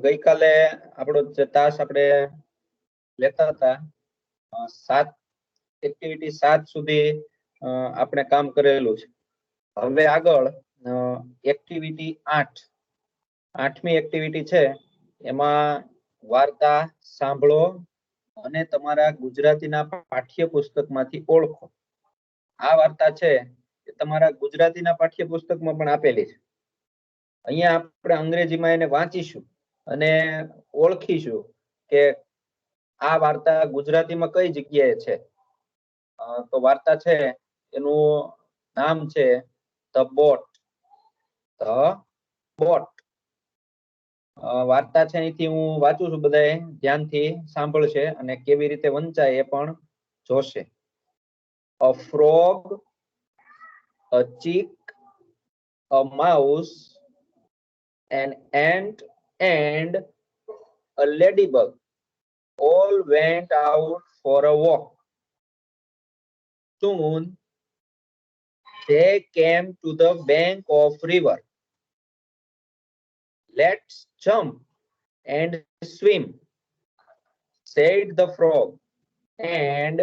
ગઈ કાલે આપણો જે તાસ આપણે લેતા હતા 7 એક્ટિવિટી 7 સુધી આપણે કામ કરેલું છે. હવે આગળ એક્ટિવિટી 8 8મી એક્ટિવિટી છે એમાં વાર્તા સાંભળો અને તમારા ગુજરાતીના પાઠ્યપુસ્તકમાંથી ઓળખો. આ વાર્તા છે એ તમારા ગુજરાતીના પાઠ્યપુસ્તકમાં પણ આપેલી છે. અહીંયા આપણે અંગ્રેજીમાં એને વાંચીશું અને ઓળખીશું કે આ વાર્તા ગુજરાતીમાં કઈ જગ્યાએ છે. તો વાર્તા છે એનું નામ છે ધ બોટ. ધ બોટ વાર્તા છે અહીંથી હું વાંચું છું, બધાએ ધ્યાનથી સાંભળશે અને કેવી રીતે વંચાય એ પણ જોશે. A frog, a chick, a mouse, an ant and a ladybug all went out for a walk. Soon they came to the bank of river. Let's jump and swim, said the frog, and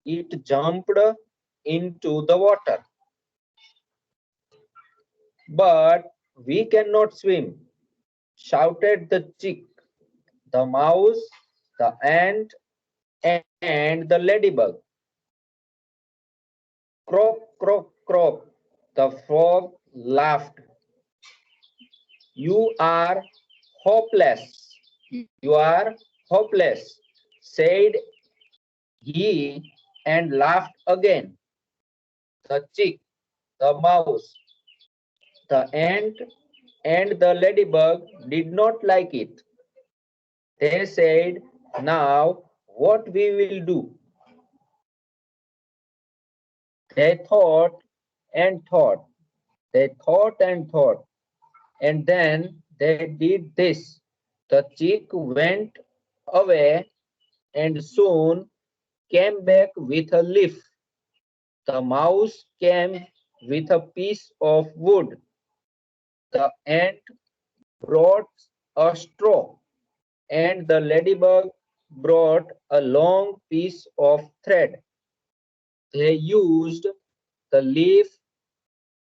it jumped into the water. But we cannot swim, shouted the chick, the mouse, the ant, and the ladybug. Croak, croak, croak, the frog laughed. You are hopeless. You are hopeless, said he, and laughed again. The chick, the mouse, the ant, and the ladybug did not like it. They said, now what we will do? They thought and thought. They thought and thought. And then they did this. The chick went away and soon came back with a leaf. The mouse came with a piece of wood. The ant brought a straw, and the ladybug brought a long piece of thread. They used the leaf,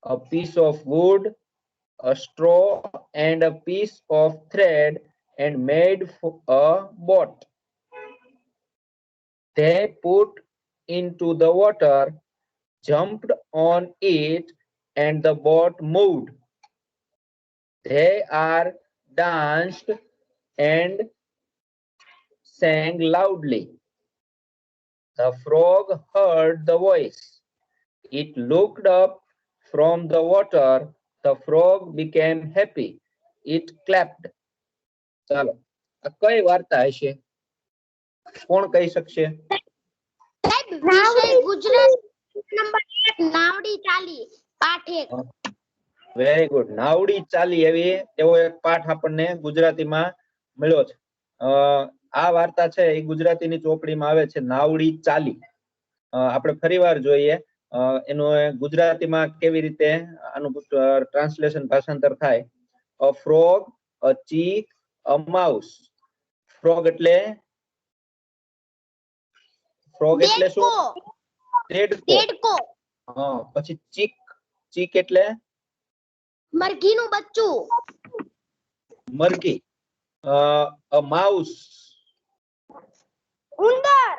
a piece of wood, a straw, and a piece of thread and made a boat. They put into the water, jumped on it, and the boat moved. They are danced and sang loudly. The frog heard the voice. It looked up from the water. The frog became happy. It clapped. ચાલો, આ કઈ વાર્તા હશે? કોણ કહી શકશે? Very good. નાવડી ચાલી એવો એક પાઠ આપણને ગુજરાતીમાં મળ્યો છે. આ વાર્તા છે એ ગુજરાતીની ચોપડીમાં આવે છે, નાવડી ચાલી. આપણે ફરીવાર જોઈએ એનું ગુજરાતીમાં કેવી રીતે આનું ટ્રાન્સલેશન ભાષાંતર થાય. A frog, a chick, a mouse. Frog એટલે શું? દેડકો. હા. પછી ચીક, ચીક એટલે મરઘીનું બચ્ચું. મરઘી. અ માઉસ, ઉંદર.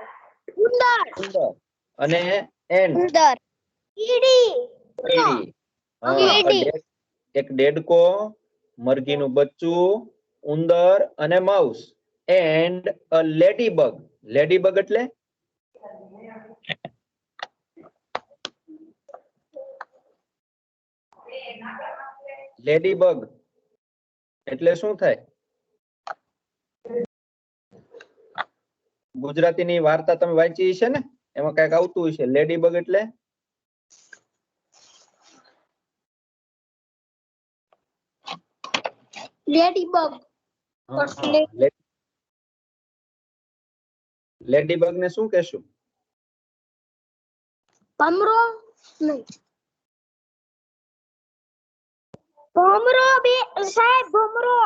ઉંદર. અને એન્ટ, ઉંદર. કીડી. એક દેડકો, મરઘીનું બચ્ચું, ઉંદર અને માઉસ. And a લેડીબગ. લેડીબગ એટલે લેડીબગ એટલે શું થાય? ગુજરાતીની વાર્તા તમે વાંચી છે ને, એમાં કઈક આવતું હશે. લેડીબગ એટલે લેડીબગ. લેડીબગ ને શું કહેશું? ભમરો. નહીં, ભમરો. બે સાહેબ, ભમરો.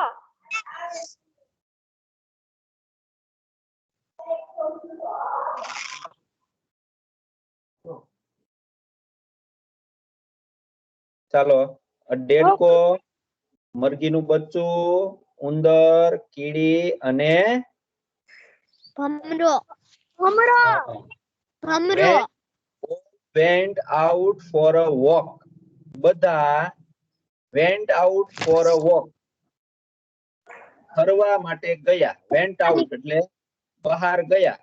ચાલો દેડકો, મરઘીનું બચ્ચું, ઉંદર, કીડી અને ભમરો ભમરો ભમરો went out for a walk. બધા went out for a walk. ફરવા માટે ગયા. went out એટલે બહાર ગયા.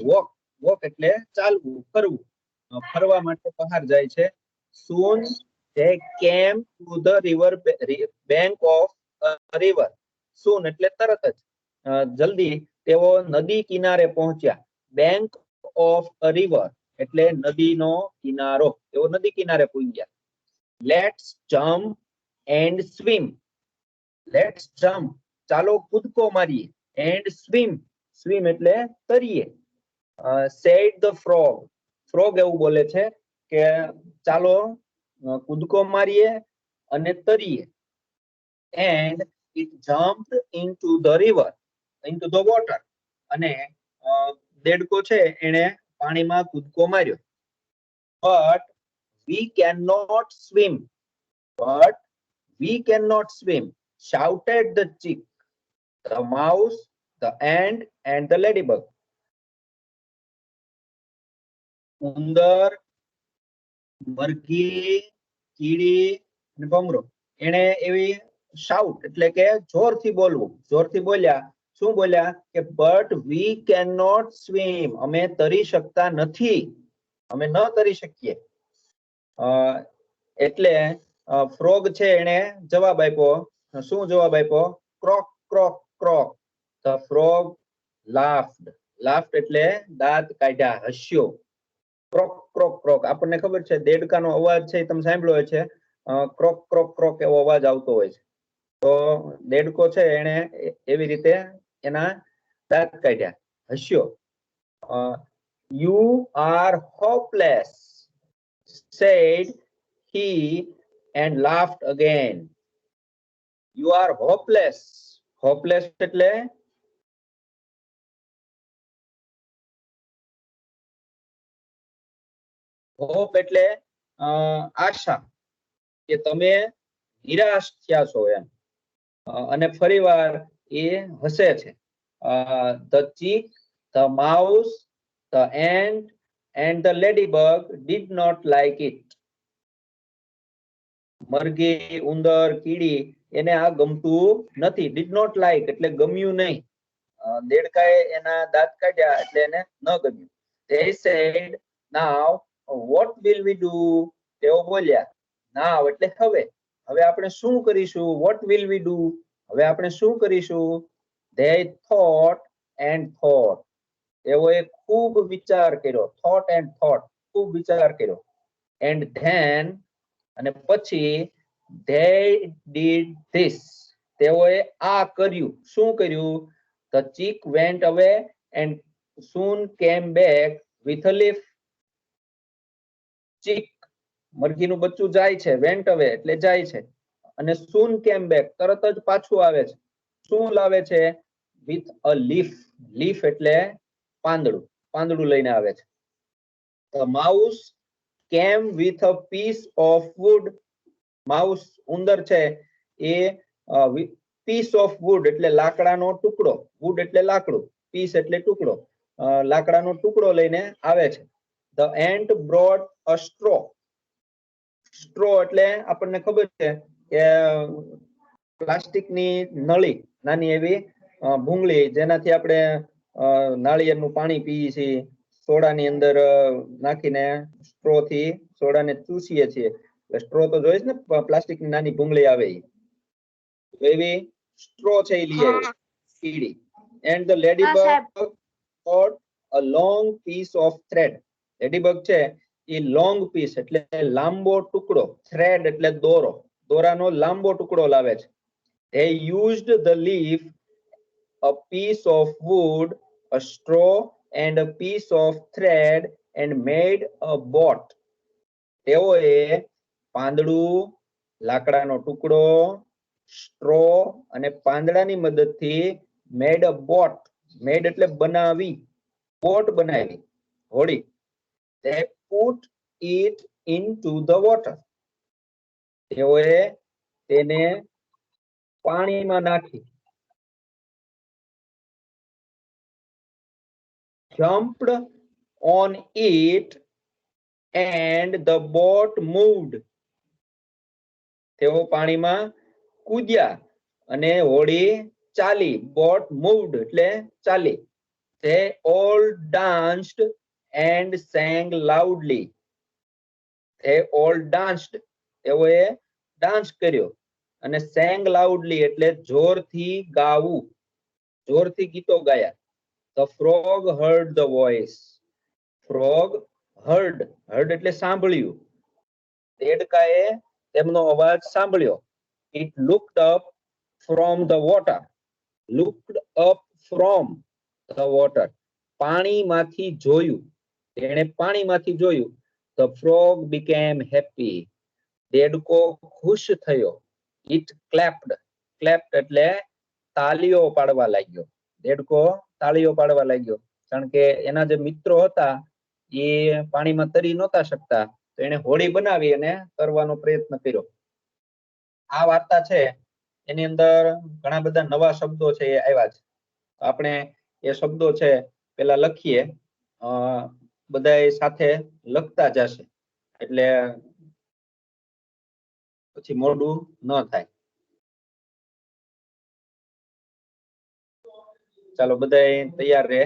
walk એટલે ચાલવું, ફરવું. ફરવા માટે બહાર જાય છે. soon they came to the bank of a river. soon એટલે તરત જ. જલ્દી તેઓ નદી કિનારે પહોંચ્યા. bank of a river એટલે નદીનો કિનારો. તેઓ નદી કિનારે પહોંચ્યા. let's jump and swim. let's jump ચાલો કૂદકો મારીએ. and swim એટલે તરીએ. said the frog એવું બોલે છે કે ચાલો કૂદકો મારીએ અને તરીએ. and it jumped into the water. અને દેડકો છે એને પાણીમાં કૂદકો માર્યો. but we cannot swim, shouted the chick, the mouse, the ant and the ladybug. ઉંદર, મરઘી, કીડી અને ભમરો એને એવી શાઉટ એટલે કે જોરથી બોલવું. જોરથી બોલ્યા. શું બોલ્યા કે but we cannot swim, અમે તરી શકતા નથી, અમે ન તરી શકીએ. એટલે ફ્રોગ છે એને જવાબ આપ્યો. શું જવાબ આપ્યો? ક્રોક ક્રોક ક્રોક. the frog laughed એટલે દાંત કાઢ્યા, હસ્યો. ક્રોક ક્રોક ક્રોક આપણને ખબર છે દેડકાનો અવાજ છે તમે સાંભળ્યો હોય છે. ક્રોક ક્રોક ક્રોક એવો અવાજ આવતો હોય છે. તો દેડકો છે એને એવી રીતે એના દાંત કાઢ્યા, હસ્યો. you are hopeless, said he and laughed again. you are hopeless એટલે હોપ એટલે આશા, કે તમે નિરાશ થયા છો એમ. અને ફરીવાર એ હસે છે. the chick, the mouse, the ant and the ladybug did not like it. મરઘી, ઉંદર, કીડી એને આ ગમતું નથી. did not like એટલે ગમ્યું નહીં. દેડકાએ એના દાંત કાઢ્યા એટલે એને ન ગમ્યું. they said now what will we do? તેઓ બોલ્યા now એટલે હવે આપણે શું કરીશું? what will we do? હવે આપણે શું કરીશું? they thought and thought. તેઓએ ખૂબ વિચાર કર્યો. thought and thought ખૂબ વિચાર કર્યો. and then અને પછી they did this. તેઓએ આ કર્યું. શું કર્યું? the chick went away and soon came back with a leaf. chick મરઘીનું બચ્ચું જાય છે. went away એટલે જાય છે. અને soon came back તરત જ પાછું આવે છે. શું લાવે છે? with a leaf એટલે પાંદડું લઈને આવે છે. the mouse came with a piece of wood. mouse ઉંદર છે એ piece of wood એટલે લાકડાનો ટુકડો. wood એટલે લાકડું, piece એટલે ટુકડો. લાકડાનો ટુકડો લઈને આવે છે. the ant brought a straw. straw એટલે આપણને ખબર છે કે પ્લાસ્ટિકની નળી, નાની એવી ભૂંગળી જેનાથી આપણે નાળિયેરનું પાણી પીએ છીએ. સોડાની અંદર નાખીને સ્ટ્રો થી સોડાને ચૂસીએ છીએ. સ્ટ્રો તો જોઈશ ને પ્લાસ્ટિકની નાની ભૂંગળી આવે એવી સ્ટ્રો છે એ લઈ આવ્યો કીડી. and the ladybug got a long piece of thread. ladybug છે એ long piece એટલે લાંબો ટુકડો, thread એટલે દોરો, દોરાનો લાંબો ટુકડો લાવે છે. they used the leaf, a piece of wood, a straw and a piece of thread and made a boat. તેઓએ પાંદડું, લાકડાનો ટુકડો, સ્ટ્રો અને પાંદડાની મદદથી મેડ અ બોટ, મેડ એટલે બનાવી, બોટ બનાવી, હોડી. They put it into the water. તેઓએ તેને પાણીમાં નાખી. Jumped on it and the boat moved. તેઓ પાણીમાં કૂદ્યા અને હોડી ચાલી. બોટ મૂવ્ડ એટલે ચાલી. They all danced and sang loudly. They all danced. તેઓએ ડાન્સ કર્યો અને sang loudly એટલે જોરથી ગાવું, જોરથી ગીતો ગાયા. The frog heard the voice. Frog heard, heard એટલે સાંભળ્યું. દેડકાએ તેમનો અવાજ સાંભળ્યો. It looked up from the water. Looked up from the water. પાણીમાંથી જોયું. તેણે પાણીમાંથી જોયું. The frog became happy. દેડકો ખુશ થયો. It clapped. Clapped એટલે તાળીઓ પાડવા લાગ્યો. દેડકો તાળીઓ પાડવા લાગ્યો કારણ કે એના જે મિત્રો હતા એ પાણીમાં તરી નહોતા શકતા તો એને હોડી બનાવી અને તરવાનો પ્રયત્ન કર્યો. આ વાર્તા છે એની અંદર ઘણા બધા નવા શબ્દો છે એ આવ્યા છે. આપણે એ શબ્દો છે પેલા લખીએ, બધાય સાથે લખતા જશે એટલે પછી મોડું ન થાય. ચાલો બધાય તૈયાર રહે.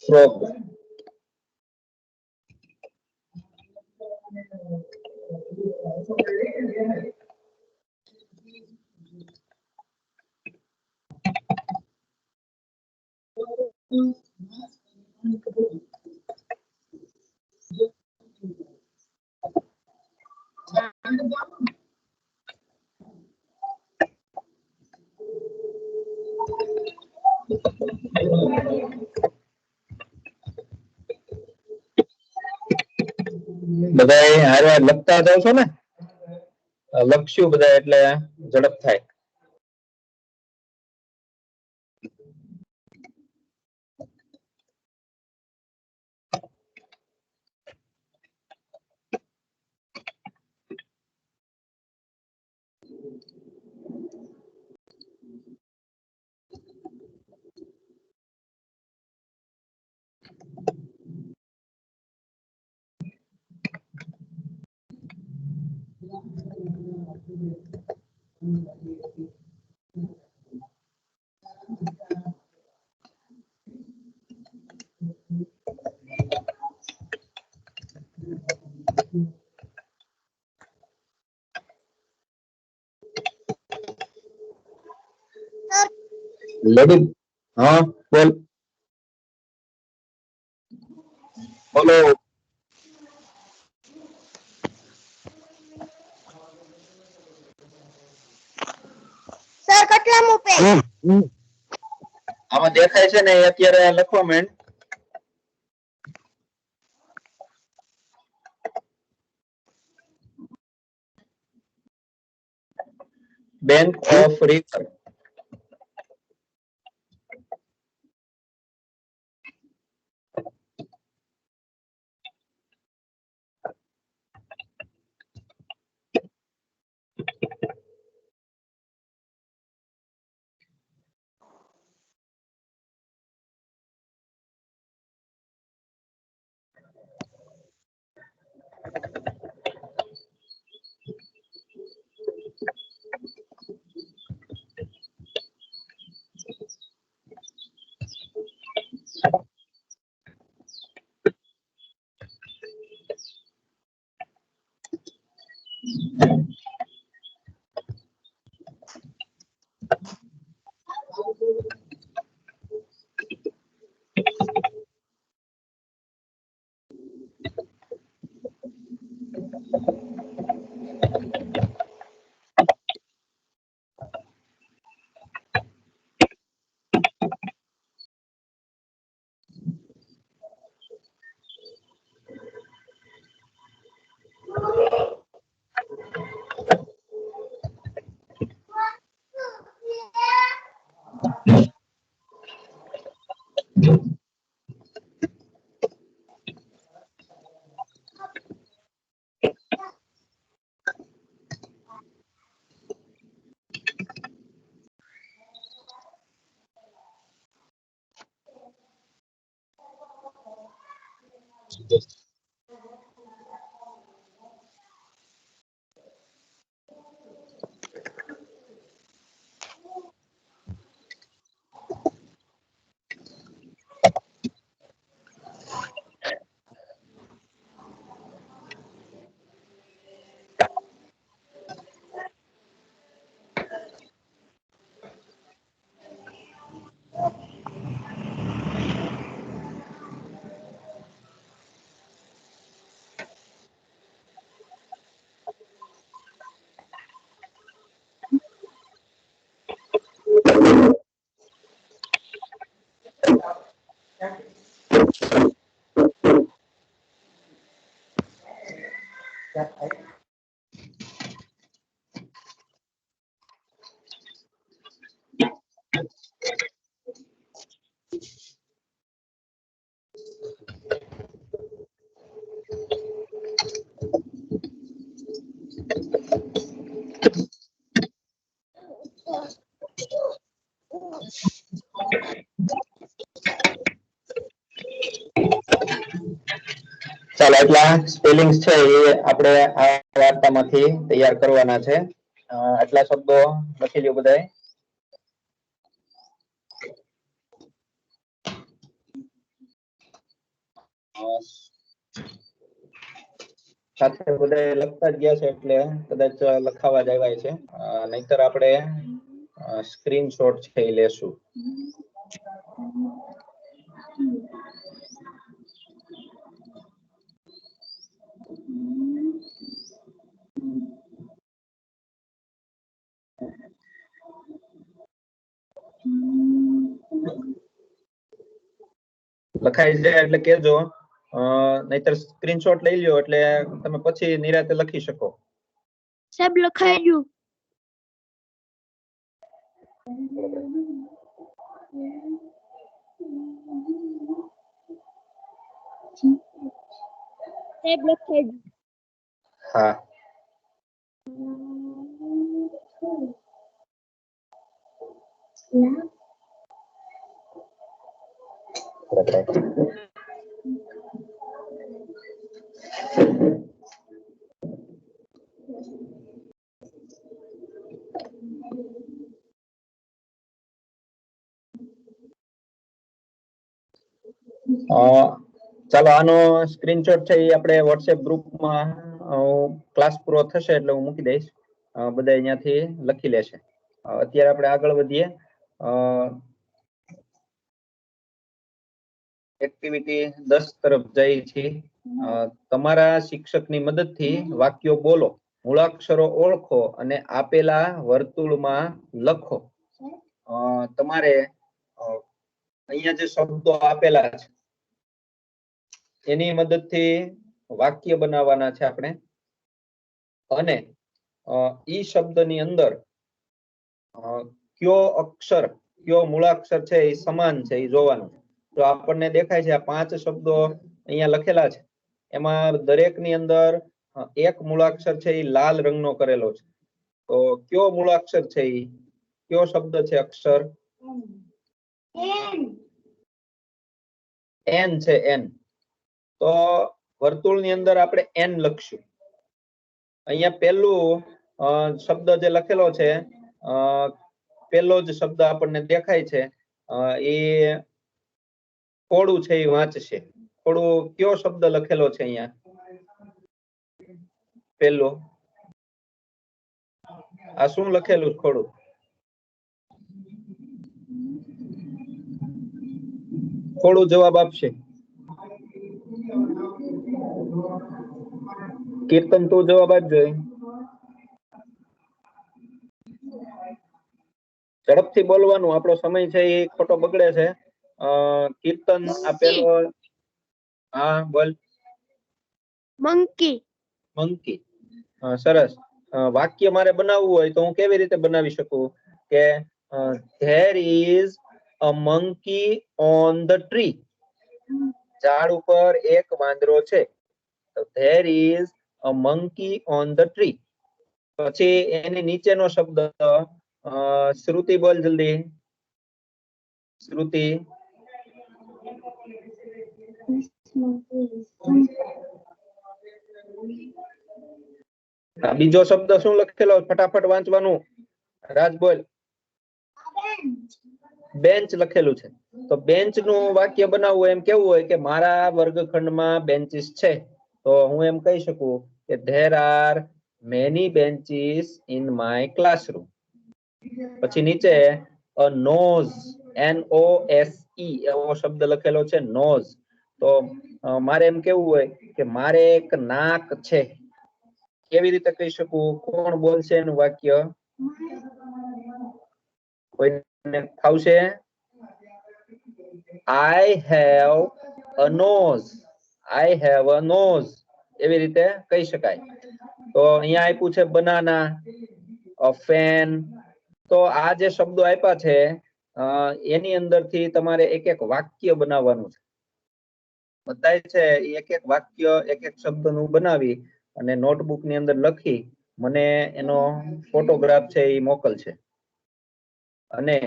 Frog. બધાય હારે લખતા જાવ છો ને? લખશું બધા એટલે ઝડપ થાય. લેડી, હા બોલ. બોલો. સર કેટલામું પેજ? આમાં દેખાય છે ને એ અત્યારે લખો મેન. Bank of river. ચાલો એટલા સ્પેલિંગ્સ છે એ આપણે આ વાર્તામાંથી તૈયાર કરવાના છે. આટલા શબ્દો લખી લ્યો બધાય. સાથે બધાય લખતા જ ગયા છે એટલે કદાચ લખાવા જ આવ્યા છે. નહીતર આપણે સ્ક્રીનશોટ છે એ લેશું. લખાઈ જાય એટલે કેજો, નહીતર સ્ક્રીનશોટ લઈ લ્યો એટલે તમે પછી નિરાતે લખી શકો. સાહેબ લખાઈ ગયું. સાહેબ લખાઈ ગયું. હા. ચાલો આનો સ્ક્રીનશોટ છે એ આપણે વોટ્સએપ ગ્રુપમાં ક્લાસ પૂરો થશે એટલે હું મૂકી દઈશ. બધા અહીંયાથી લખી લેશે. અત્યારે આપણે આગળ વધીએ. એક્ટિવિટી 10 તરફ જઈ છીએ. તમારા શિક્ષકની મદદથી વાક્યો બોલો, મૂળાક્ષરો ઓળખો અને આપેલા વર્તુળમાં લખો. તમારે અહીંયા જે શબ્દો આપેલા છે એની મદદથી વાક્ય બનાવવાના છે આપણે. અને ઈ શબ્દની અંદર કયો અક્ષર, કયો મૂળાક્ષર છે એ સમાન છે એ જોવાનું. તો આપણને દેખાય છે આ 5 શબ્દો અહીંયા લખેલા છે, એમાં દરેકની અંદર એક મૂળાક્ષર છે એ લાલ રંગનો કરેલો છે. તો કયો મૂળાક્ષર છે એ, કયો શબ્દ છે અક્ષર? એન છે, એન. તો વર્તુળની અંદર આપણે એન લખશું. અહીંયા પહેલું શબ્દ જે લખેલો છે, પહેલો જ શબ્દ આપણને દેખાય છે એ ખોડું છે એ વાંચશે. ખોડું કયો શબ્દ લખેલો છે અહીંયા? પહેલો આ શું લખેલું ખોડું? ખોડું જવાબ આપશે. કીર્તન તું જવાબ આપજો. ઝડપથી બોલવાનું, આપણો સમય છે એ ખોટો બગડે છે. કીર્તન આપેલો. હા બોલ. monkey, monkey. સરસ. વાક્ય મારે બનાવવું હોય તો હું કેવી રીતે બનાવી શકું કે there is a monkey on the tree. ઝાડ ઉપર એક વાંદરો છે. તો there is a monkey on the tree. પછી એની નીચેનો શબ્દ શ્રુતિ બોલ જલ્દી. શ્રુતિ. બીજો શબ્દ શું લખેલો ફટાફટ વાંચવાનું. રાજ બોલ. બેન્ચ લખેલું છે. તો બેન્ચ નું વાક્ય બનાવવું એમ કેવું હોય કે મારા વર્ગખંડમાં બેન્ચીસ છે. તો હું એમ કહી શકું કે there are many benches in my classroom. પછી નીચે a nose, NOSE એવો શબ્દ લખેલો છે nose. તો મારે એમ કેવું હોય કે મારે એક નાક છે. કેવી રીતે કહી શકું? કોણ બોલશે એનું વાક્ય? કોઈને આવશે? I have a nose. I have a nose. એવી રીતે કહી શકાય. તો અહીંયા આપ્યું છે બનાના, a fan. તો આ જે શબ્દો આપ્યા છે એની અંદરથી તમારે એક એક વાક્ય બનાવવાનું છે. બતાય છે એક એક વાક્ય એક એક શબ્દનું બનાવી અને નોટબુક ની અંદર લખી મને એનો ફોટોગ્રાફ છે એ મોકલશે. અને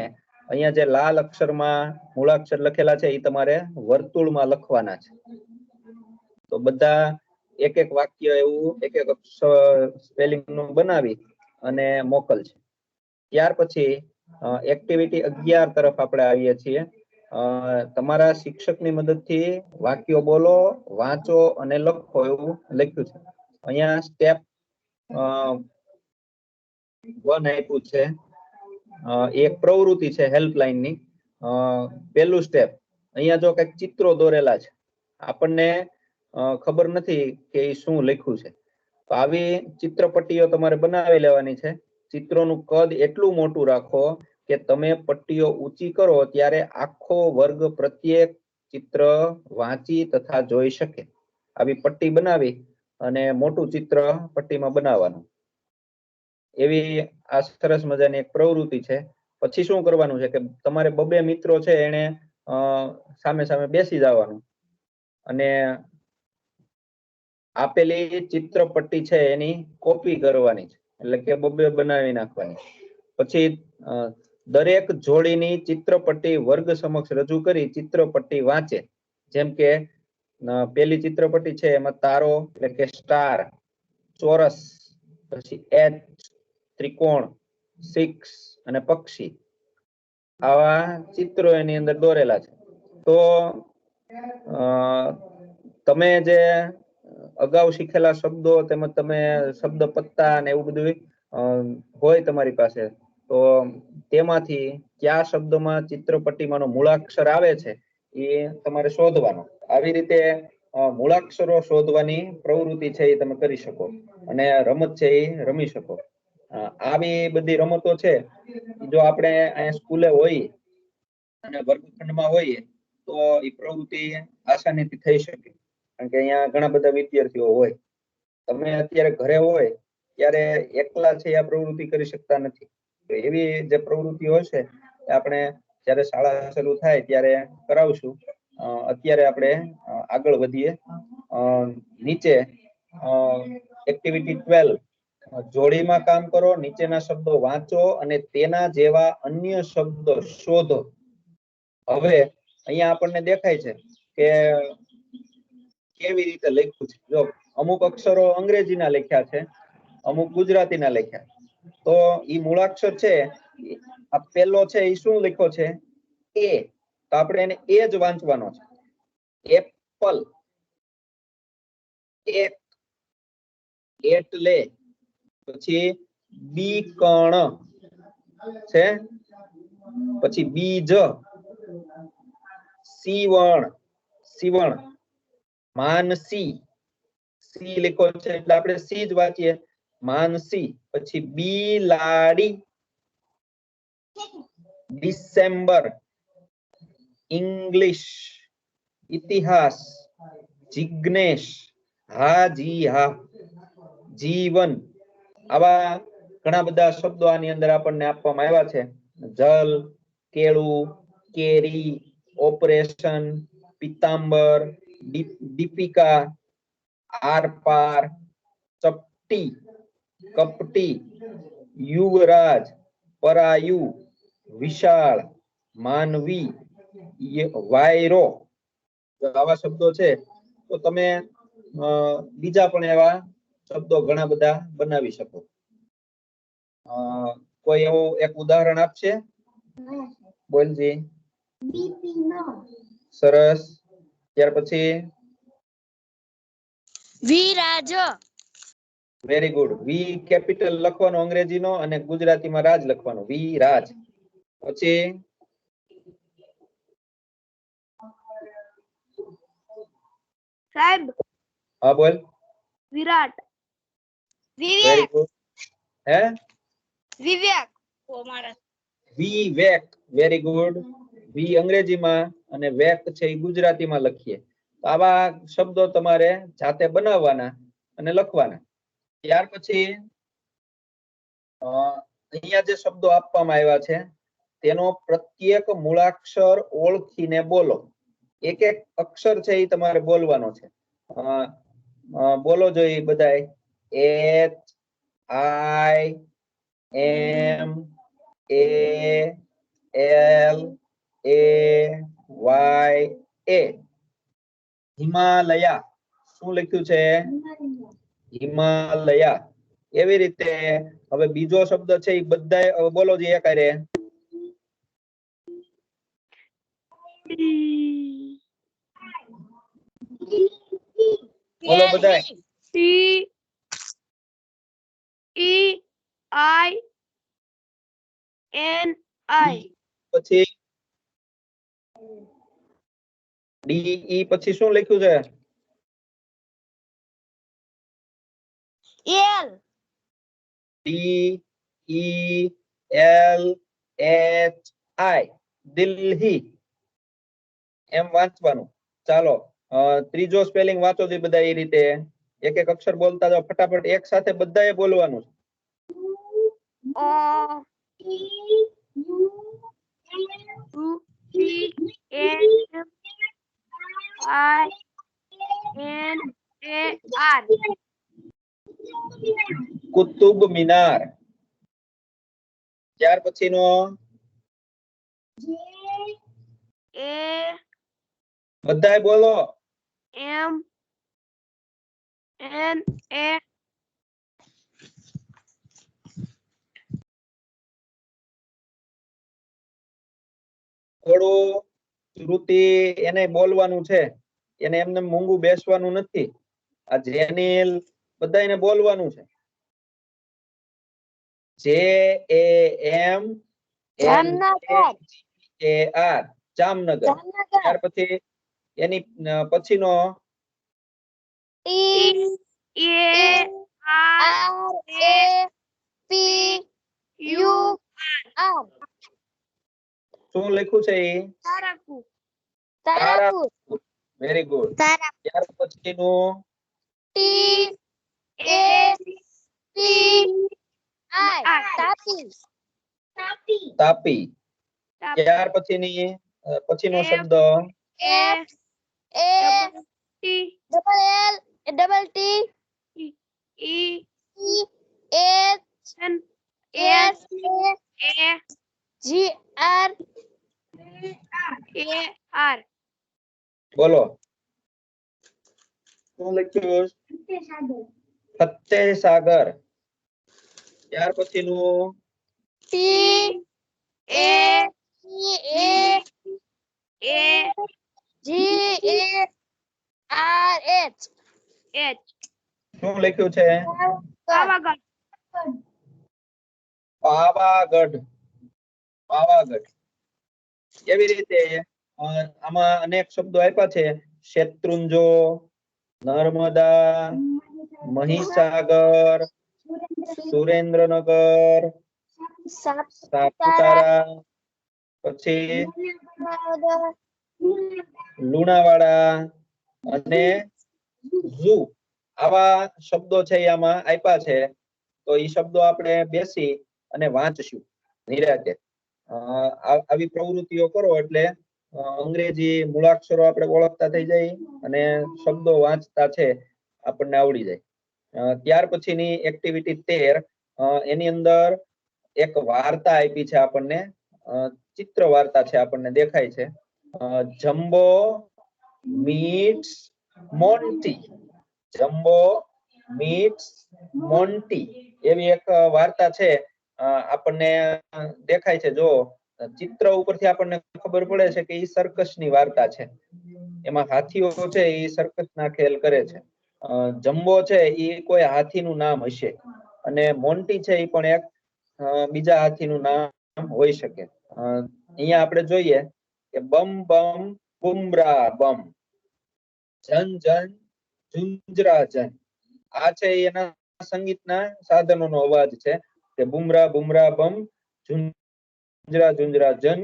અહીંયા જે લાલ અક્ષરમાં મૂળાક્ષર લખેલા છે એ તમારે વર્તુળમાં લખવાના છે. તો બધા એક એક વાક્ય એવું એક એક સ્પેલિંગ નું બનાવી અને મોકલશે. ત્યાર પછી એક્ટિવિટી 11 તરફ આપણે આવીએ છીએ. તમારા શિક્ષકની મદદથી વાક્યો બોલો, વાંચો અને લખો એવું લખ્યું છે. અહીંયા સ્ટેપ 1 આપ્યું છે. એક પ્રવૃત્તિ છે હેલ્પલાઇન ની. પહેલું સ્ટેપ અહીંયા જો કઈક ચિત્રો દોરેલા છે, આપણને ખબર નથી કે એ શું લખ્યું છે. તો આવી ચિત્રપટ્ટીઓ તમારે બનાવી લેવાની છે. ચિત્રોનું કદ એટલું મોટું રાખો કે તમે પટ્ટીઓ ઊંચી કરો ત્યારે આખો વર્ગ પ્રત્યેક ચિત્ર વાંચી તથા જોઈ શકે. આવી પટ્ટી બનાવી અને મોટું ચિત્ર પટ્ટીમાં બનાવવાનું. એવી આ સરસ મજાની એક પ્રવૃત્તિ છે. પછી શું કરવાનું છે કે તમારે બબે મિત્રો છે એને સામે સામે બેસી જવાનું અને આપેલી ચિત્રપટ્ટી છે એની કોપી કરવાની છે. એટલે કે બબે બનાવી નાખવાની. પછી દરેક જોડીની ચિત્રપટ્ટી વર્ગ સમક્ષ રજૂ કરી ચિત્રપટ્ટી વાંચે. જેમ કે પેલી ચિત્રપટ્ટી છે એમાં તારો એટલે કે સ્ટાર, ચોરસ, પછી એચ, ત્રિકોણ, 6 અને પક્ષી. આવા ચિત્રો એની અંદર દોરેલા છે. તો તમે જે અગાઉ શીખેલા શબ્દો તેમજ તમે શબ્દ પત્તા અને એવું બધું હોય તમારી પાસે, તો તેમાંથી કયા શબ્દમાં ચિત્રપટ્ટીમાંનો મૂળાક્ષર આવે છે એ તમારે શોધવાનો. આવી રીતે મૂળાક્ષરો શોધવાની પ્રવૃત્તિ છે એ તમે કરી શકો અને રમત છે એ રમી શકો. આવી બધી રમતો છે જો આપણે અહીંયા સ્કૂલે હોઈએ અને વર્ગખંડમાં હોઈએ તો એ પ્રવૃત્તિ આસાનીથી થઈ શકે. કારણ કે અહીંયા ઘણા બધા વિદ્યાર્થીઓ હોય. તમે અત્યારે ઘરે હોય ત્યારે એકલા છે આ પ્રવૃત્તિ કરી શકતા નથી. તો એવી જે પ્રવૃત્તિઓ છે એ આપણે જ્યારે શાળા શરૂ થાય ત્યારે કરાવશું. અત્યારે આપણે આગળ વધીએ. નીચે એક્ટિવિટી 12 જોડીમાં કામ કરો, નીચેના શબ્દો વાંચો અને તેના જેવા અન્ય શબ્દો શોધો. હવે અહીંયા આપણને દેખાય છે કે કેવી રીતે લખ્યું છે. જો અમુક અક્ષરો અંગ્રેજીના લખ્યા છે, અમુક ગુજરાતીના લખ્યા. તો ઈ મૂળાક્ષર છે આ પેલો છે એ શું લખ્યો છે? એ. તો આપણે એને એ જ વાંચવાનો છે. એપલ, એક, એટલે, પછી બીકણ છે, પછી બીજ, સીવણ, સીવણ, માનસી, સી લખો છે એટલે આપણે સી જ વાંચીએ. માનસી. પછી બિલાડી. ડિસેમ્બર. ઇંગ્લિશ. ઇતિહાસ. જિગ્નેશ. હા જી હા. જીવન. આવા ઘણા બધા શબ્દો આની અંદર આપણને આપવામાં આવ્યા છે. જલ, કેળું, કેરી, ઓપરેશન, પીતાંબર, દીપિકા, આરપાર, ચપટી, કપટી, યુવરાજ, પરાયુ, વિશાળ, માનવી, વાયરો. આવા શબ્દો છે તો તમે બીજા પણ એવા શબ્દો ઘણા બધા બનાવી શકો. કોઈ એવું એક ઉદાહરણ આપશે? બોલજી. સરસ. ત્યાર પછી Viraj. Very good. V capital લખવાનો અંગ્રેજીનો અને ગુજરાતીમાં રાજ લખવાનો. વિરાજ. પછી સાહેબ. હા બોલ. વિરાટ. વેરી વિવેક. ગુડ. હે? વિવેક. વિવેક. Very good. વી અંગ્રેજીમાં અને વેક છે એ ગુજરાતીમાં લખીએ. આવા શબ્દો તમારે જાતે બનાવવાના અને લખવાના. ત્યાર પછી અહીંયા જે શબ્દો આપવામાં આવ્યા છે તેનો પ્રત્યેક મૂળાક્ષર ઓળખીને બોલો. એક એક અક્ષર છે એ તમારે બોલવાનો છે. બોલો જોઈએ બધાય. H I M A L A Y A. Himalaya. શું લખ્યું છે? હિમાલયા. એવી રીતે હવે બીજો શબ્દ છે એ બધા બોલો જે એકારે. બોલો બધાય. T E I N I. પછી ડી ઈ પછી શું લખ્યું છે? L. D E L H I. Delhi. એમ વાંચવાનું. ચાલો ત્રીજો સ્પેલિંગ વાંચો જે બધા એ રીતે એક એક અક્ષર બોલતા જાઓ ફટાફટ. એક સાથે બધાએ બોલવાનું. O U P N I N A R. Qutub Minar. ત્યાર પછીનો એ બધાએ બોલો. M N A. થોડું શ્રુતિ એને બોલવાનું છે. એને એમને મૂંગું બેસવાનું નથી. આ જેનિલ બધાને બોલવાનું છે. J A M Jamnagar. A R. Jamnagar. ત્યાર પછી એની પછીનો T A R A P U R. શું લખ્યું છે એ? તારાપુર. તારાપુર. Very good. ત્યાર પછીનું T A P I. Tapi. Tapi. ત્યાર પછીની પછીનો શબ્દ F A T double L double T E H S A G A R આર. બોલો. શું લખ્યું? ફતેહ સાગર. ત્યાર પછીનું T A A A G A R H H. શું લખ્યું છે? પાવાગઢ. પાવાગઢ. પાવાગઢ. એવી રીતે આમાં અનેક શબ્દો આપ્યા છે. શેત્રુંજો, નર્મદા, મહીસાગર, સુરેન્દ્રનગર, સાપુતારા, પછી લુણાવાડા અને ઝૂ આવા શબ્દો છે આમાં આપ્યા છે તો એ શબ્દો આપણે બેસી અને વાંચશું નિરાતે આવી પ્રવૃત્તિઓ કરો એટલે અંગ્રેજી મૂળાક્ષરો આપણે ઓળખતા થઈ જાય અને શબ્દો વાંચતા છે આપણને આવડી જાય ત્યાર પછીની એક્ટિવિટી 13 એની અંદર એક વાર્તા આપી છે આપણને ચિત્ર વાર્તા છે આપણને દેખાય છે jumbo meets Monty jumbo meets Monty એવી એક વાર્તા છે આપણને દેખાય છે જો ચિત્ર ઉપરથી આપણને ખબર પડે છે કે ઈ સર્કસ ની વાર્તા છે એમાં હાથીઓ છે ઈ સર્કસ ના ખેલ કરે છે જમ્બો છે ઈ કોઈ હાથીનું નામ હશે અને મોન્ટી છે ઈ પણ એક બીજા હાથીનું નામ હોઈ શકે અહીંયા આપણે જોઈએ કે બમ બમ બુમરા બમ જન જન ઝુંઝરા જન આ છે એના સંગીતના સાધનોનો અવાજ છે કે બુમરા બુમરા બમ ઝુંઝરા ઝુંઝરા જન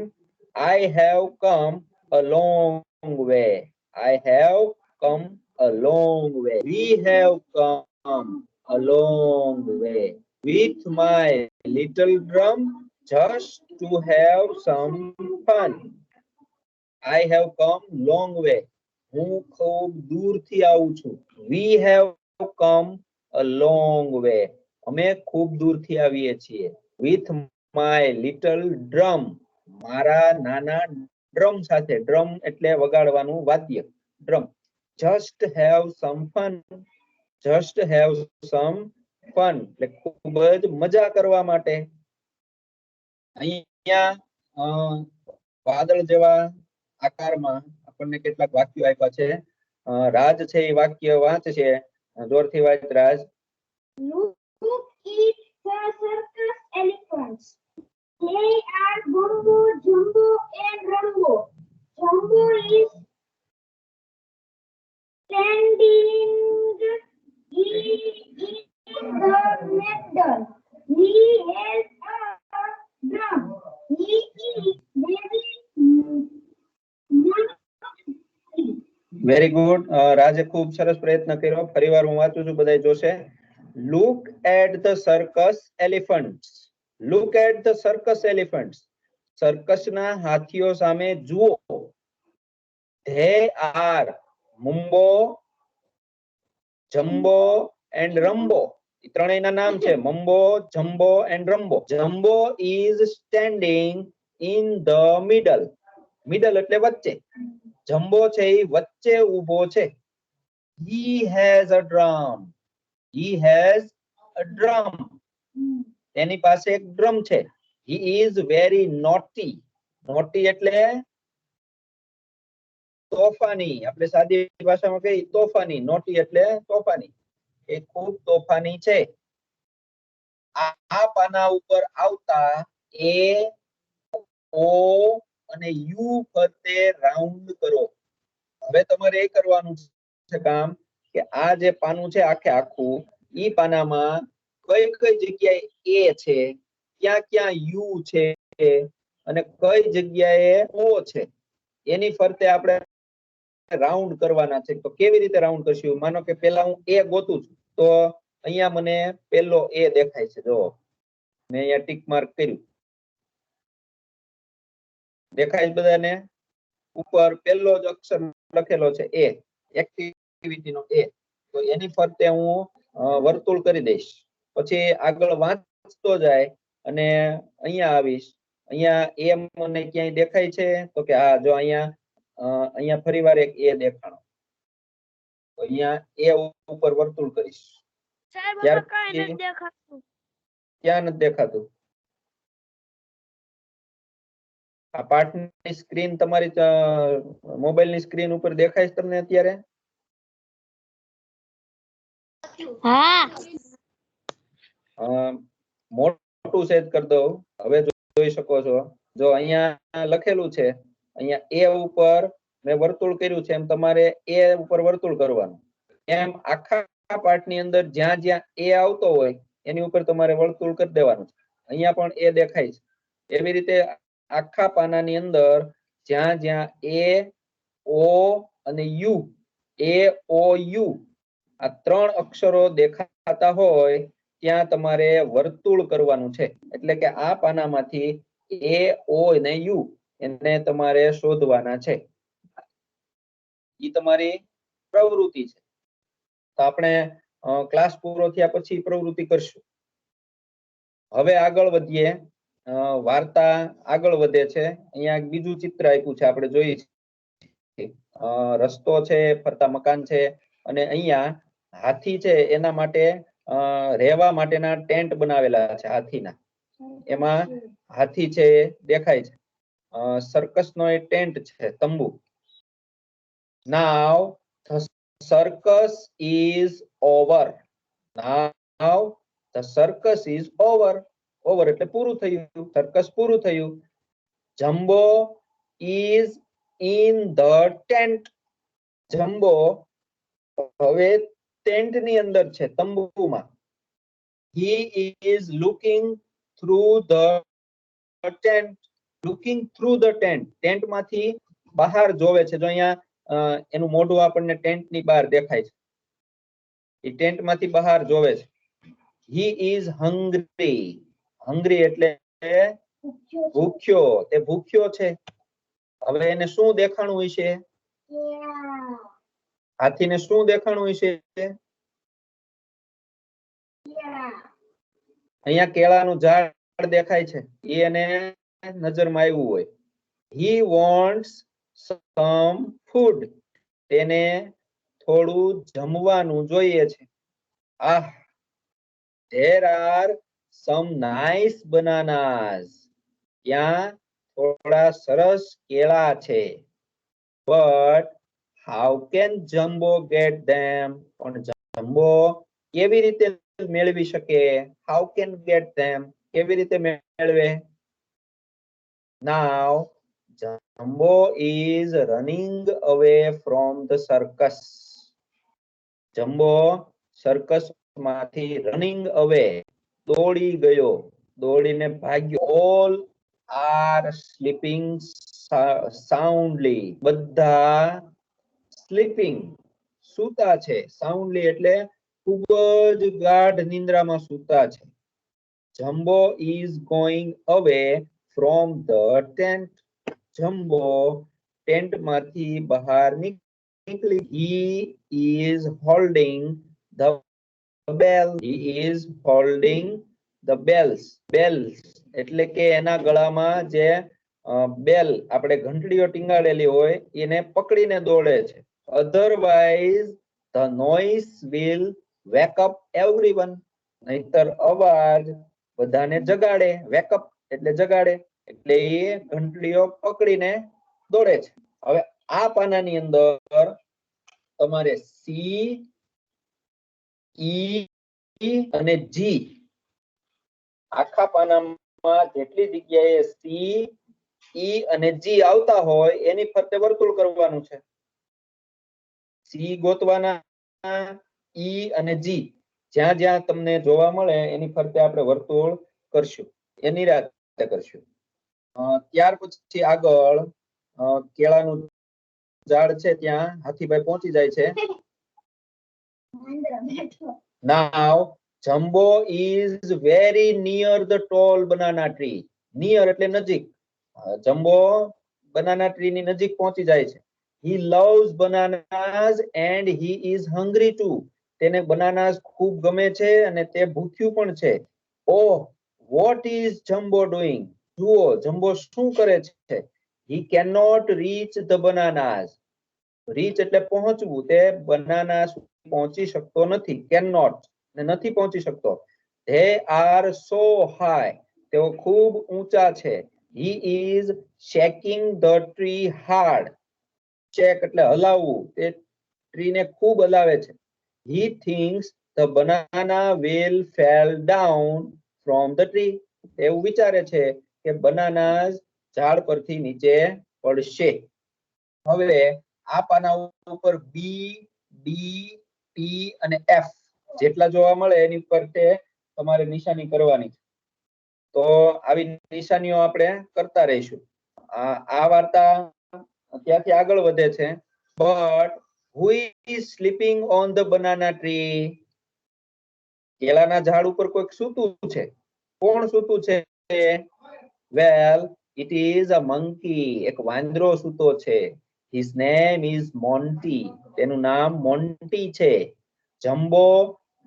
I have come a long way. I have come a long way. We have come a long way with my little drum just to have some fun. I have come long way. હું ખૂબ દૂરથી આવું છું. We have come a long way. અમે ખૂબ દૂરથી આવીએ છીએ. With my little drum. મારા નાના ડ્રમ સાથે ડ્રમ એટલે વગાડવાનું વાદ્ય drum just have some fun just have some fun એટલે ખૂબ જ મજા કરવા માટે અહીંયા વાદળ જેવા આકારમાં આપણને કેટલાક વાક્યો આપ્યા છે રાજ છે એ વાક્ય વાંચ છે જોરથી વાંચ રાજ Look at the circus elephants. They are Bumbo, Jumbo and Rumbo. Jumbo is standing in the middle. He has a drum. He is very very good રાજે ખૂબ સરસ પ્રયત્ન કર્યો ફરીવાર હું વાંચું છું બધાય જોશે look at the circus elephants look at the circus elephants સર્કસના હાથીઓ સામે જુઓ they are Mumbo Jumbo and Rumbo એ ત્રણેયના નામ છે Mumbo Jumbo and Rumbo Jumbo is standing in the middle middle એટલે વચ્ચે જમ્બો છે એ વચ્ચે ઊભો છે he has a drum he has a drum તેની પાસે એક ડ્રમ છે he is very naughty naughty એટલે તોફાની આપણે સાદી ભાષામાં કહીએ તોફાની naughty એટલે તોફાની એ ખૂબ તોફાની છે આ પાના ઉપર આવતા એ ઓ અને યુ ફરતે રાઉન્ડ કરો હવે તમારે એ કરવાનું છે કામ કે આ જે પાનું છે આખે આખું ઈ પાનામાં કઈ કઈ જગ્યાએ એ છે ક્યાં ક્યાં યુ છે અને કઈ જગ્યાએ ઓ છે એની ફરતે આપણે રાઉન્ડ કરવાના છે તો કેવી રીતે રાઉન્ડ કરશું માનો કે પહેલા હું એ ગોતું છું તો અહીંયા મને પહેલો એ દેખાય છે જો મેં અહીંયા ટીક માર્ક કર્યું દેખાય બધાને ઉપર પહેલો જ અક્ષર લખેલો છે એ એક્ટિવિટી નો એ તો એની ફરતે હું વર્તુળ કરી દઈશ પછી આગળ વાંચતો જાય અને અહીંયા આવીશ અહીંયા એ મને ક્યાંય દેખાય છે તો કે હા જો અહીંયા ફરીવાર એક એ દેખાણો તો અહીંયા એ ઉપર વર્તુળ કરીશ ક્યાં નથી દેખાતું આ પાઠની સ્ક્રીન તમારી મોબાઈલની સ્ક્રીન ઉપર દેખાય છે તમને અત્યારે મોટું સેટ કરી દઉં હવે જોઈ શકો છો જો અહીંયા લખેલું છે અહીંયા એ ઉપર મેં વર્તુળ કર્યું છે એમ તમારે એ ઉપર વર્તુળ કરવાનું એમ આખા પાઠની અંદર જ્યાં જ્યાં એ આવતો હોય એની ઉપર તમારે વર્તુળ કરી દેવાનું છે. અહીંયા પણ એ દેખાય છે. એવી રીતે આખા પાનાની અંદર જ્યાં જ્યાં એ, ઓ અને યુ, એ, ઓ, યુ આ ત્રણ અક્ષરો દેખાતા હોય ત્યાં તમારે વર્તુળ કરવાનું છે. એટલે કે આ પાનામાંથી એ, ઓ અને યુ એને તમારે શોધવાના છે. ઈ તમારી પ્રવૃત્તિ છે. તો આપણે ક્લાસ પૂરો થયા પછી પ્રવૃત્તિ કરશું. હવે આગળ વધીએ. વાર્તા આગળ વધે છે. અહીંયા એક બીજું ચિત્ર આપ્યું છે, આપણે જોઈએ છીએ. રસ્તો છે, ફરતા મકાન છે, અને અહીંયા હાથી છે એના માટે રહેવા માટેના ટેન્ટ બનાવેલા છે હાથીના. એમાં હાથી છે દેખાય છે. સર્કસ નો એક ટેન્ટ છે, તંબુ. Now the circus is over. Now the circus is over. Over એટલે પૂરું થયું. સર્કસ પૂરું થયું. Jumbo is in the tent. Jumbo હવે ટેન્ટ ની અંદર છે, તંબુમાં. He is looking through the tent. Looking through the tent. Tent માંથી બહાર જોવે છે. જો અહીંયા એનું મોઢું આપણને ટેન્ટ ની બહાર દેખાય છે. એ ટેન્ટ માંથી બહાર જોવે છે. He is hungry. Hungry એટલે ભૂખ્યો. તે ભૂખ્યો છે. હવે એને શું દેખાણું હશે? હાથીને શું દેખાણું હશે? અહીંયા કેળાનું ઝાડ દેખાય છે. એ એને નજરમાં આવ્યું હોય. He wants some food. તેને થોડું જમવાનું જોઈએ છે. There are some nice bananas. ત્યાં થોડા સરસ કેળા છે. But how can Jumbo get them? પણ જમ્બો કેવી રીતે મેળવી શકે? How can get them? કેવી રીતે મેળવે? Now Jumbo is running away from the circus. Jumbo circus માંથી running away દોડી ગયો, દોડીને ભાગ્યો. All are sleeping soundly. બધા sleeping સૂતા છે. Soundly એટલે ખૂબ જ ગાઢ નિંદ્રામાં સૂતા છે. Jumbo is going away from the tent. Jumbo tent માંથી બહાર નીકળી. He is holding the bell. He is holding the bells. Bells એટલે કે એના ગળામાં જે બેલ આપણે ઘંટડીઓ ટીંગાડેલી હોય એને પકડીને દોડે છે. Otherwise the noise will wake up everyone. નહીતર અવાજ બધાને જગાડે. Wake up એટલે જગાડે. એટલે એ ઘંટડીઓ પકડીને દોડે છે. હવે આ પાનાની અંદર તમારે સી, ઈ અને જી આખા પાનામાં જેટલી જગ્યાએ સી, ઈ અને જી આવતા હોય એની ફરતે વર્તુળ કરવાનું છે. સી ગોતવાના, ઈ અને જી જ્યાં જ્યાં તમને જોવા મળે એની ફરતે આપણે વર્તુળ કરશું. એ નિરાંતે કરશું. ત્યાર પછી આગળ કેળાનું ઝાડ છે ત્યાં હાથીભાઈ પહોંચી જાય છે. Now Jumbo is very near the tall banana tree. Near એટલે નજીક. Jumbo banana tree ની નજીક પહોંચી જાય છે. He loves bananas and he is hungry too. તેને bananas ખૂબ ગમે છે અને તે ભૂખ્યું પણ છે. Oh, what is Jumbo doing? જુઓ જમ્બો શું કરે છે? He cannot reach the bananas. Reach એટલે પહોંચવું. તે bananas પહોંચી શકતો નથી. Cannot ને નથી પહોંચી શકતો. They are so high. તેઓ ખૂબ ઊંચા છે. He is shaking the tree hard. Shake એટલે હલાવવું. તે ટ્રી ને ખૂબ હલાવે છે. He thinks the banana will fall down from the tree. એવું વિચારે છે કે બનાનાસ ઝાડ પરથી નીચે પડશે. હવે આ પાના ઉપર બી, ડી, ટી અને એફ જેટલા જોવા મળે એની પર તે તમારે નિશાની કરવાની છે. તો આવી નિશાનીઓ આપણે કરતા રહીશું. આ વાર્તા ત્યાંથી આગળ વધે છે. But who is sleeping on the banana tree? કેળાના ઝાડ ઉપર કોઈક સૂતું છે. કોણ સૂતું છે? well, it is a monkey. એક વાંદરો સૂતો છે. his name is Monty. તેનું નામ મોન્ટી છે. Jumbo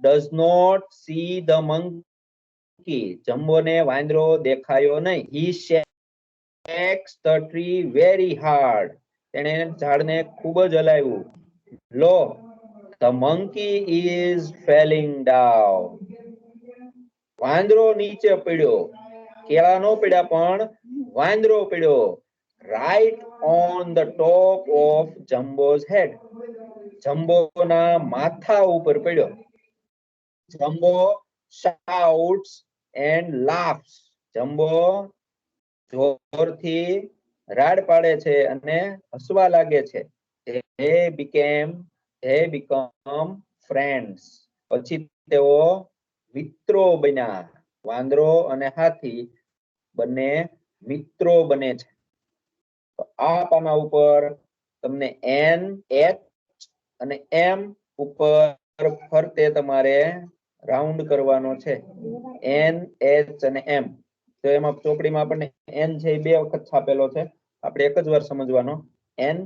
does not see the monkey. જમ્બોને વાંદરો દેખાયો નહીં. he shakes the tree very hard. તેણે ઝાડને ખૂબ જ હલાવ્યું. લો, the monkey is falling down. વાંદરો નીચે પડ્યો. કેળા નો પડ્યા પણ વાંદરો પડ્યો. right on the top of Jumbo's head. જમ્બોના માથા ઉપર પડ્યો. Jumbo shouts and laughs. Jumbo જોરથી રાડ પાડે છે અને હસવા લાગે છે. they become friends. પછી તેઓ મિત્રો બન્યા. વાંદરો અને હાથી બંને મિત્રો બને છે. આ પાના ઉપર તમને એન, એચ અને એમ ઉપર ફરતે તમારે રાઉન્ડ કરવાનો છે. એન, એચ અને એમ. તો એમાં ચોપડીમાં આપણને એન છે એ 2 વખત છાપેલો છે. આપણે એક જ વાર સમજવાનો. એન,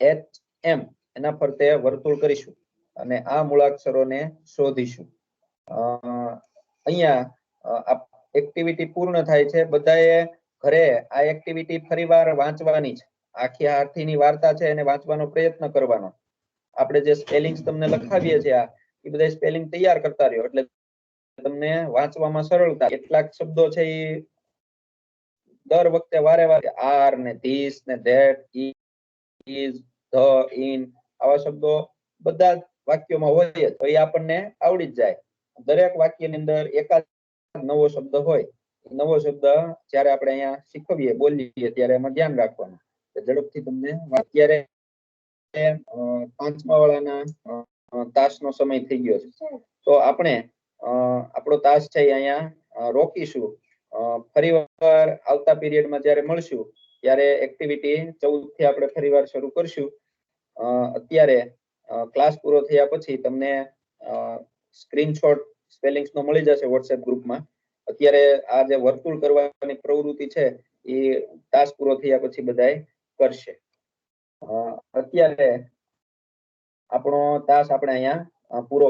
એચ, એમ એના ફરતે વર્તુળ કરીશું અને આ મૂળાક્ષરોને શોધીશું. અહીંયા એક્ટિવિટી પૂર્ણ થાય છે. બધાએ ઘરે આ એક્ટિવિટી ફરીવાર વાંચવાની છે. આખી હાથીની વાર્તા છે એને વાંચવાનો પ્રયત્ન કરવાનો. આપણે જે સ્પેલિંગ્સ તમને લખાવીએ છીએ એ બધા સ્પેલિંગ તૈયાર કરતા રહ્યો એટલે તમને વાંચવામાં સરળતા. કેટલાક શબ્દો છે એ દર વખતે વારે વારે આર ને ધીસ ને ધેટ, ઇઝ, ધ, ઇન આવા શબ્દો બધા વાક્યોમાં હોય તો એ આપણને આવડી જ જાય. દરેક વાક્યની અંદર એકાદ નવો શબ્દ હોય. નવો શબ્દ જ્યારે આપણે અહીંયા શીખવીએ બોલીએ ત્યારે એમાં ધ્યાન રાખવાનું. ઝડપથી તમને અત્યારે 5મા વાળાના તાસનો સમય થઈ ગયો છે. તો આપણે આપણો તાસ છે અહીંયા રોકીશું. ફરીવાર આવતા પીરિયડમાં જ્યારે મળશું ત્યારે એક્ટિવિટી 14 થી આપણે ફરીવાર શરૂ કરશું. અત્યારે ક્લાસ પૂરો થયા પછી તમને સ્ક્રીનશોટ સ્પેલિંગ્સ નો મળી જશે વોટ્સએપ ગ્રુપમાં. અત્યારે આ જે વર્તુળ કરવાની પ્રવૃત્તિ છે એ તાસ પૂરો થયા પછી બધાય કરશે. અત્યારે આપણો તાસ આપણે અહીંયા પૂરો